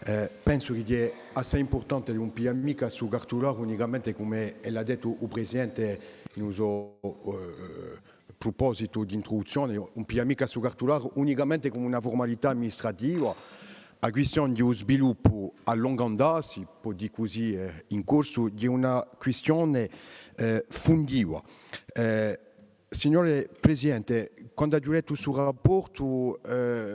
Penso che è assai importante un più amica su Gartular unicamente come l'ha detto il Presidente in uso proposito di introduzione, un più amica su Gartular unicamente come una formalità amministrativa, a questione di sviluppo a lunga andata, si può dire così in corso, di una questione fondiva. Signore Presidente, quando ho letto il suo rapporto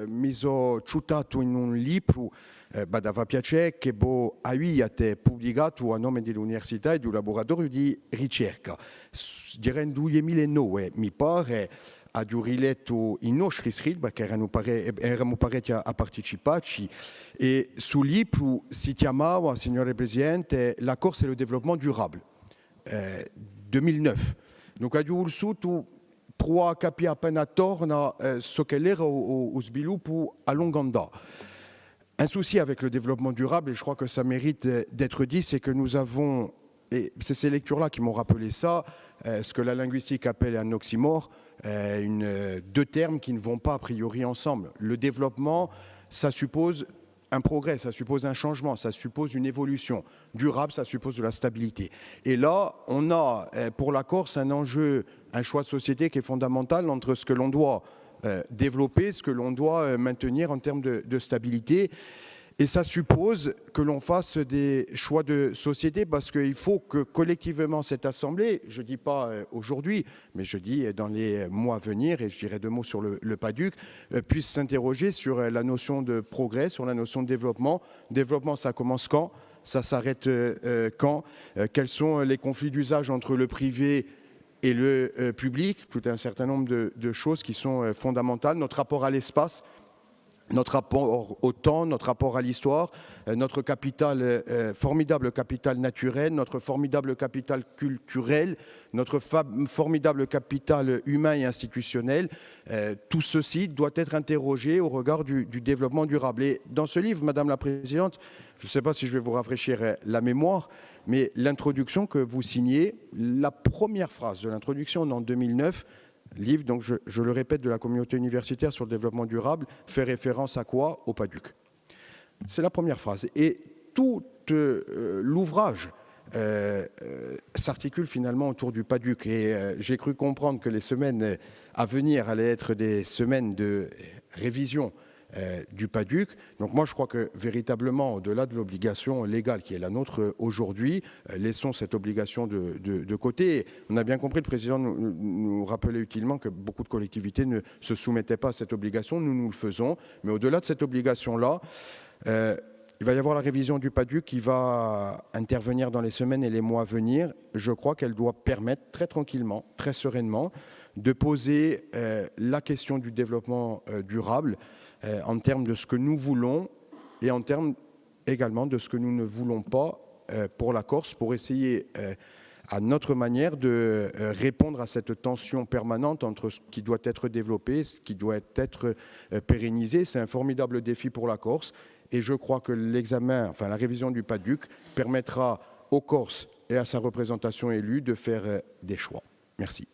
mi sono citato in un libro da piacere che avete pubblicato a nome dell'università e del laboratorio di ricerca. Direi nel 2009, mi pare, ho riletto i nostri scritti, perché eravamo parecchi a parteciparci, e sul libro si chiamava, signore Presidente, La corsa e le développement durable, 2009. Donc, abbiamo vissuto tre capi appena attorno a ce che era lo sviluppo a lungo andare. Un souci avec le développement durable, et je crois que ça mérite d'être dit, c'est que nous avons, et c'est ces lectures-là qui m'ont rappelé ça, ce que la linguistique appelle un oxymore, deux termes qui ne vont pas a priori ensemble. Le développement, ça suppose un progrès, ça suppose un changement, ça suppose une évolution. Durable, ça suppose de la stabilité. Et là, on a pour la Corse un enjeu, un choix de société qui est fondamental entre ce que l'on doit développer, ce que l'on doit maintenir en termes de stabilité. Et ça suppose que l'on fasse des choix de société parce qu'il faut que collectivement cette Assemblée, je ne dis pas aujourd'hui, mais je dis dans les mois à venir, et je dirai deux mots sur le PADUC, puisse s'interroger sur la notion de progrès, sur la notion de développement. Développement, ça commence quand? Ça s'arrête quand? Quels sont les conflits d'usage entre le privé et le public? Tout un certain nombre de choses qui sont fondamentales. Notre rapport à l'espace, notre rapport au temps, notre rapport à l'histoire, notre capital, formidable capital naturel, notre formidable capital culturel, notre formidable capital humain et institutionnel. Tout ceci doit être interrogé au regard du développement durable. Et dans ce livre, Madame la Présidente, je ne sais pas si je vais vous rafraîchir la mémoire, mais l'introduction que vous signez, la première phrase de l'introduction en 2009, livre, donc je le répète, de la communauté universitaire sur le développement durable, fait référence à quoi? Au PADUC. C'est la première phrase. Et tout l'ouvrage s'articule finalement autour du PADUC. Et j'ai cru comprendre que les semaines à venir allaient être des semaines de révision du PADUC. Donc moi, je crois que véritablement, au-delà de l'obligation légale qui est la nôtre aujourd'hui, laissons cette obligation de côté. On a bien compris, le Président nous rappelait utilement que beaucoup de collectivités ne se soumettaient pas à cette obligation. Nous le faisons. Mais au-delà de cette obligation-là, il va y avoir la révision du PADUC qui va intervenir dans les semaines et les mois à venir. Je crois qu'elle doit permettre très tranquillement, très sereinement, de poser la question du développement durable en termes de ce que nous voulons et en termes également de ce que nous ne voulons pas pour la Corse, pour essayer à notre manière de répondre à cette tension permanente entre ce qui doit être développé, ce qui doit être pérennisé. C'est un formidable défi pour la Corse et je crois que l'examen, enfin la révision du PADUC permettra aux Corses et à sa représentation élue de faire des choix. Merci.